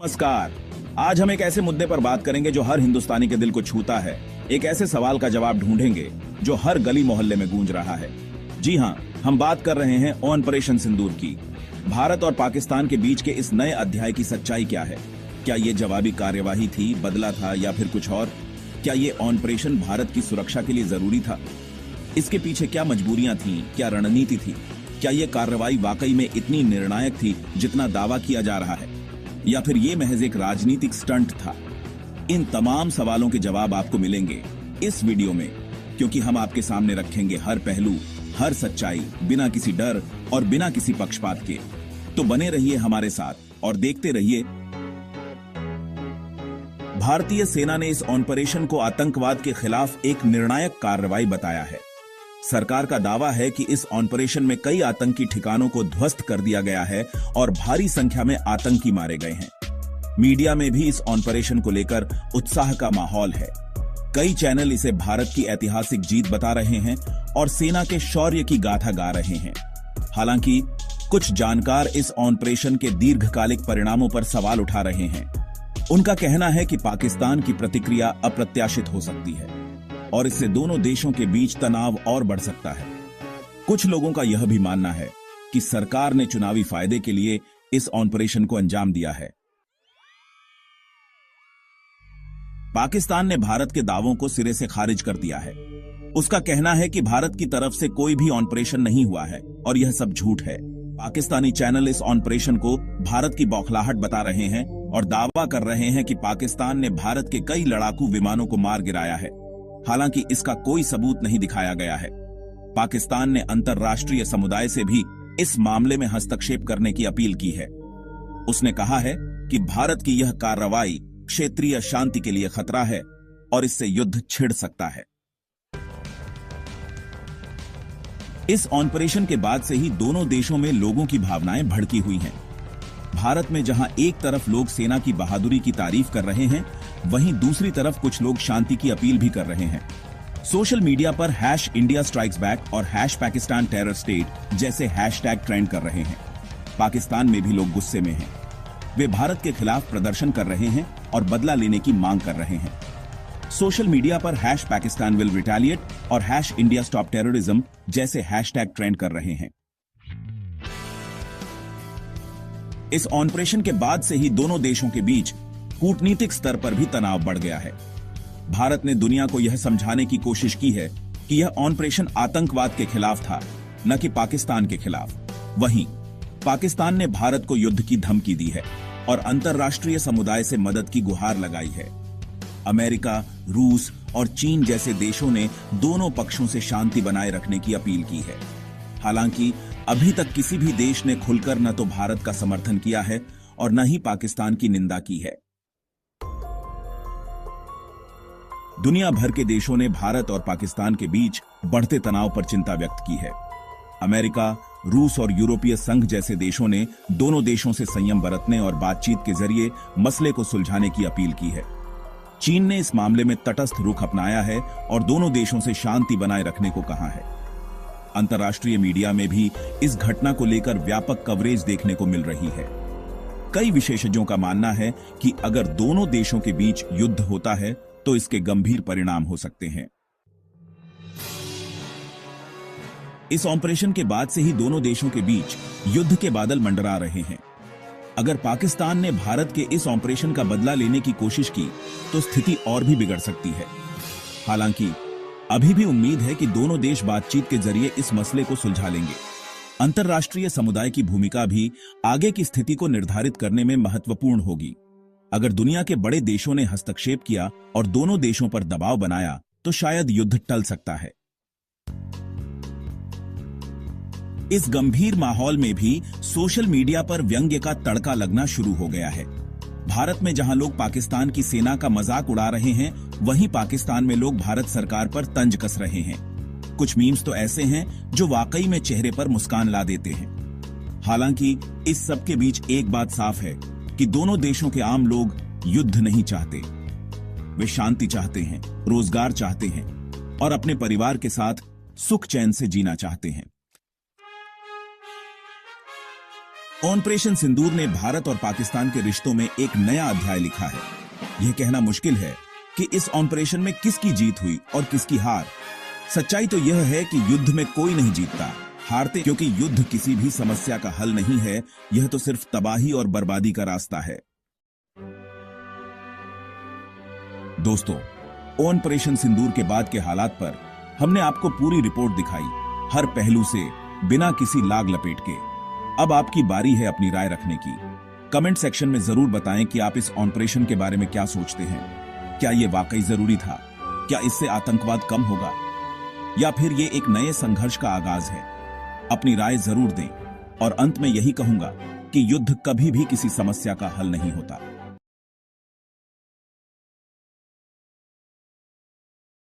नमस्कार। आज हम एक ऐसे मुद्दे पर बात करेंगे जो हर हिंदुस्तानी के दिल को छूता है। एक ऐसे सवाल का जवाब ढूंढेंगे जो हर गली मोहल्ले में गूंज रहा है। जी हाँ, हम बात कर रहे हैं ऑपरेशन सिंदूर की। भारत और पाकिस्तान के बीच के इस नए अध्याय की सच्चाई क्या है? क्या ये जवाबी कार्यवाही थी, बदला था या फिर कुछ और? क्या ये ऑपरेशन भारत की सुरक्षा के लिए जरूरी था? इसके पीछे क्या मजबूरियां थीं, क्या रणनीति थी? क्या ये कार्रवाई वाकई में इतनी निर्णायक थी जितना दावा किया जा रहा है, या फिर ये महज एक राजनीतिक स्टंट था? इन तमाम सवालों के जवाब आपको मिलेंगे इस वीडियो में, क्योंकि हम आपके सामने रखेंगे हर पहलू, हर सच्चाई, बिना किसी डर और बिना किसी पक्षपात के। तो बने रहिए हमारे साथ और देखते रहिए। भारतीय सेना ने इस ऑपरेशन को आतंकवाद के खिलाफ एक निर्णायक कार्रवाई बताया है। सरकार का दावा है कि इस ऑपरेशन में कई आतंकी ठिकानों को ध्वस्त कर दिया गया है और भारी संख्या में आतंकी मारे गए हैं। मीडिया में भी इस ऑपरेशन को लेकर उत्साह का माहौल है। कई चैनल इसे भारत की ऐतिहासिक जीत बता रहे हैं और सेना के शौर्य की गाथा गा रहे हैं। हालांकि कुछ जानकार इस ऑपरेशन के दीर्घकालिक परिणामों पर सवाल उठा रहे हैं। उनका कहना है कि पाकिस्तान की प्रतिक्रिया अप्रत्याशित हो सकती है और इससे दोनों देशों के बीच तनाव और बढ़ सकता है। कुछ लोगों का यह भी मानना है कि सरकार ने चुनावी फायदे के लिए इस ऑपरेशन को अंजाम दिया है। पाकिस्तान ने भारत के दावों को सिरे से खारिज कर दिया है। उसका कहना है कि भारत की तरफ से कोई भी ऑपरेशन नहीं हुआ है और यह सब झूठ है। पाकिस्तानी चैनल इस ऑपरेशन को भारत की बौखलाहट बता रहे हैं और दावा कर रहे हैं कि पाकिस्तान ने भारत के कई लड़ाकू विमानों को मार गिराया है। हालांकि इसका कोई सबूत नहीं दिखाया गया है। पाकिस्तान ने अंतर्राष्ट्रीय समुदाय से भी इस मामले में हस्तक्षेप करने की अपील की है। उसने कहा है कि भारत की यह कार्रवाई क्षेत्रीय शांति के लिए खतरा है और इससे युद्ध छिड़ सकता है। इस ऑपरेशन के बाद से ही दोनों देशों में लोगों की भावनाएं भड़की हुई हैं। भारत में जहां एक तरफ लोग सेना की बहादुरी की तारीफ कर रहे हैं, वहीं दूसरी तरफ कुछ लोग शांति की अपील भी कर रहे हैं। सोशल मीडिया पर #इंडिया स्ट्राइक्स बैक और #पाकिस्तान टेरर स्टेट जैसे हैशटैग ट्रेंड कर रहे हैं। पाकिस्तान में भी लोग गुस्से में हैं। वे भारत के खिलाफ प्रदर्शन कर रहे हैं और बदला लेने की मांग कर रहे हैं। सोशल मीडिया पर #पाकिस्तान विल रिटेलिएट और #इंडिया स्टॉप टेररिज्म जैसे हैशटैग ट्रेंड कर रहे हैं। इस ऑपरेशन के बाद से ही दोनों देशों के बीच कूटनीतिक स्तर पर भी तनाव बढ़ गया है। भारत ने दुनिया को यह समझाने की कोशिश की है कि यह ऑपरेशन आतंकवाद के खिलाफ था, न कि पाकिस्तान के खिलाफ। वहीं पाकिस्तान ने भारत को युद्ध की धमकी दी है और अंतर्राष्ट्रीय समुदाय से मदद की गुहार लगाई है। अमेरिका, रूस और चीन जैसे देशों ने दोनों पक्षों से शांति बनाए रखने की अपील की है। हालांकि अभी तक किसी भी देश ने खुलकर न तो भारत का समर्थन किया है और न ही पाकिस्तान की निंदा की है। दुनिया भर के देशों ने भारत और पाकिस्तान के बीच बढ़ते तनाव पर चिंता व्यक्त की है। अमेरिका, रूस और यूरोपीय संघ जैसे देशों ने दोनों देशों से संयम बरतने और बातचीत के जरिए मसले को सुलझाने की अपील की है। चीन ने इस मामले में तटस्थ रुख अपनाया है और दोनों देशों से शांति बनाए रखने को कहा है। अंतर्राष्ट्रीय मीडिया में भी इस घटना को लेकर व्यापक कवरेज देखने को मिल रही है। कई विशेषज्ञों का मानना है कि अगर दोनों देशों के बीच युद्ध होता है तो इसके गंभीर परिणाम हो सकते हैं। इस ऑपरेशन के बाद से ही दोनों देशों के बीच युद्ध के बादल मंडरा रहे हैं। अगर पाकिस्तान ने भारत के इस ऑपरेशन का बदला लेने की कोशिश की तो स्थिति और भी बिगड़ सकती है। हालांकि अभी भी उम्मीद है कि दोनों देश बातचीत के जरिए इस मसले को सुलझा लेंगे। अंतर्राष्ट्रीय समुदाय की भूमिका भी आगे की स्थिति को निर्धारित करने में महत्वपूर्ण होगी। अगर दुनिया के बड़े देशों ने हस्तक्षेप किया और दोनों देशों पर दबाव बनाया तो शायद युद्ध टल सकता है। इस गंभीर माहौल में भी सोशल मीडिया पर व्यंग्य का तड़का लगना शुरू हो गया है। भारत में जहां लोग पाकिस्तान की सेना का मजाक उड़ा रहे हैं, वहीं पाकिस्तान में लोग भारत सरकार पर तंज कस रहे हैं। कुछ मीम्स तो ऐसे हैं जो वाकई में चेहरे पर मुस्कान ला देते हैं। हालांकि इस सब के बीच एक बात साफ है कि दोनों देशों के आम लोग युद्ध नहीं चाहते। वे शांति चाहते हैं, रोजगार चाहते हैं और अपने परिवार के साथ सुख चैन से जीना चाहते हैं। ऑपरेशन सिंदूर ने भारत और पाकिस्तान के रिश्तों में एक नया अध्याय लिखा है। यह कहना मुश्किल है कि इस ऑपरेशन में किसकी जीत हुई और किसकी हार। सच्चाई तो यह है कि युद्ध में कोई नहीं जीतता, हारते, क्योंकि युद्ध किसी भी समस्या का हल नहीं है। यह तो सिर्फ तबाही और बर्बादी का रास्ता है। दोस्तों, ऑपरेशन सिंदूर के बाद के हालात पर हमने आपको पूरी रिपोर्ट दिखाई, हर पहलू से, बिना किसी लाग लपेट के। अब आपकी बारी है अपनी राय रखने की। कमेंट सेक्शन में जरूर बताएं कि आप इस ऑपरेशन के बारे में क्या सोचते हैं। क्या यह वाकई जरूरी था? क्या इससे आतंकवाद कम होगा, या फिर ये एक नए संघर्ष का आगाज है? अपनी राय जरूर दें, और अंत में यही कहूंगा कि युद्ध कभी भी किसी समस्या का हल नहीं होता।